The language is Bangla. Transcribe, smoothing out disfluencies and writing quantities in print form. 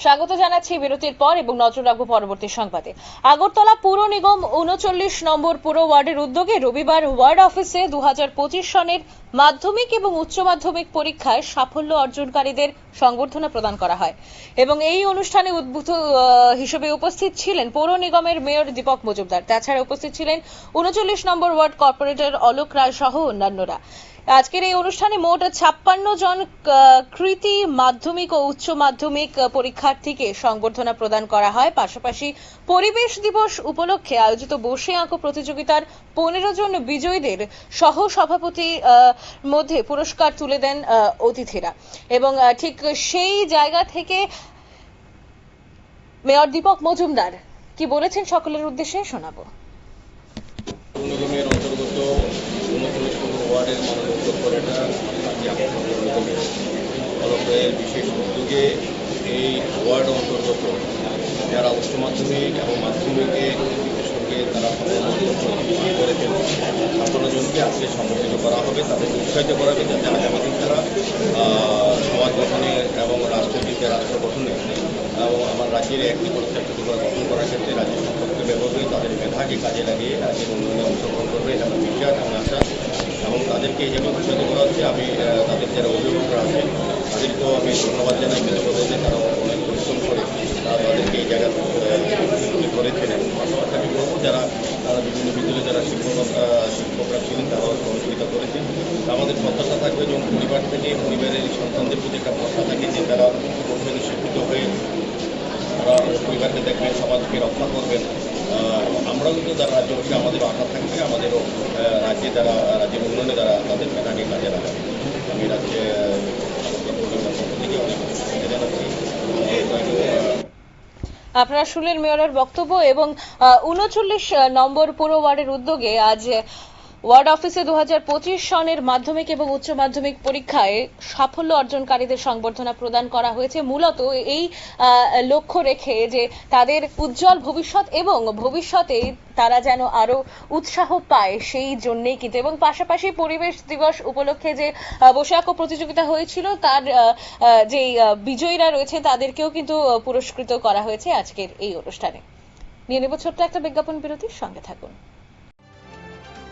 স্বাগত জানাচ্ছি বিরতির পর এবং নজর রাখবো পরবর্তী সংবাদে। আগরতলা পুর নিগম ৩৯ নম্বর পুর ওয়ার্ডের উদ্যোগে রবিবার ওয়ার্ড অফিসে ২০২৫ সনের মাধ্যমিক এবং উচ্চ মাধ্যমিক পরীক্ষায় সাফল্য অর্জনকারীদের সংবর্ধনা প্রদান করা হয় এবং এই অনুষ্ঠানে উদ্বুদ্ধ হিসেবে উপস্থিত ছিলেন পৌর নিগমের মেয়র দীপক মজুমদার। তাছাড়া উপস্থিত ছিলেন ৩৯ নম্বর ওয়ার্ড কর্পোরেটর অলোক রায় সহ অন্যান্যরা। আজকের এই অনুষ্ঠানে মোট ৫৬ জন কৃতি মাধ্যমিক ও উচ্চ মাধ্যমিক পরীক্ষার্থীকে সংবর্ধনা প্রদান করা হয়। পাশাপাশি পরিবেশ দিবস উপলক্ষে আয়োজিত বসে আঁকো প্রতিযোগিতার ১৫ জন বিজয়ীদের সহ সভাপতি মধ্যে পুরস্কার তুলে দেন অতিথিরা এবং ঠিক সেই জায়গা থেকে মেয়র দীপক মজুমদার কি বলেছেন সকলের উদ্দেশ্যে শোনাবো। ওয়ার্ডের মাননীয় কর্পোরেটর অলকের বিশেষ উদ্যোগে এই ওয়ার্ড অন্তর্গত যারা উচ্চ মাধ্যমিক এবং মাধ্যমিকে সঙ্গে তারা করেছেন ৫৫ জনকে আজকে সম্বোধিত করা হবে, তাদেরকে উৎসাহিত করা হবে যাতে আগামী দিন তারা সমাজ গঠনে এবং রাষ্ট্রনীতিতে রাষ্ট্র গঠনে এবং আমার রাজ্যের একটি প্রত্যেকটি গঠন করার ক্ষেত্রে রাজ্য সম্পর্কে ব্যবহার করে তাদের মেধাকে কাজে লাগিয়ে রাজ্যের উন্নয়নে অংশগ্রহণ করবে এবং বিশ্বাস এবং আশা এবং তাদেরকে এই জায়গায় উৎসাহিত করা হচ্ছে। আমি তাদের যারা অভিভাবকরা আছেন তাদেরকেও আমি ধন্যবাদ জানাই কৃতজ্ঞতা যে তারা অনেক পরিশ্রম করে তাদেরকে এই জায়গা করেছেন এবং পাশাপাশি আমি বলবো যারা তারা বিভিন্ন বিদ্যালয়ে যারা শিক্ষকরা ছিলেন তারাও সহযোগিতা করেছেন। আমাদের প্রত্যাশা থাকবে যেমন পরিবার থেকে পরিবারের সন্তানদের প্রতি একটা ভরসা থাকে যে তারা পড়বেন শিক্ষিত হয়ে তারা পরিবারকে দেখবেন, সমাজকে রক্ষা করবেন। আমরাও কিন্তু যারা রাজ্যবাসী আমাদেরও আশা থাকবে, আমাদেরও রাজ্যে যারা রাজ্যের উন্নয়নে যারা তাদের মেধাকে কাজে লাগাবে। আমি রাজ্যে থেকে অনেক সুবিধা জানাচ্ছি। আপনারা শুনলেন মেয়রের বক্তব্য এবং ৩৯ নম্বর পুর ওয়ার্ডের উদ্যোগে আজ ওয়ার্ড অফিসে ২০২৫ সনের মাধ্যমিক এবং উচ্চ মাধ্যমিক পরীক্ষায় সাফল্য অর্জনকারীদের সংবর্ধনা প্রদান করা হয়েছে মূলত এই লক্ষ্য রেখে যে তাদের উজ্জ্বল ভবিষ্যৎ এবং ভবিষ্যতে তারা যেন আরো উৎসাহ পায় সেই জন্যই কিন্তু। এবং পাশাপাশি পরিবেশ দিবস উপলক্ষে যে বসে আঁকো প্রতিযোগিতা হয়েছিল তার যে বিজয়ীরা রয়েছে তাদেরকেও কিন্তু পুরস্কৃত করা হয়েছে আজকের এই অনুষ্ঠানে। নিয়ে নেব ছোট্ট একটা বিজ্ঞাপন বিরতির সঙ্গে থাকুন।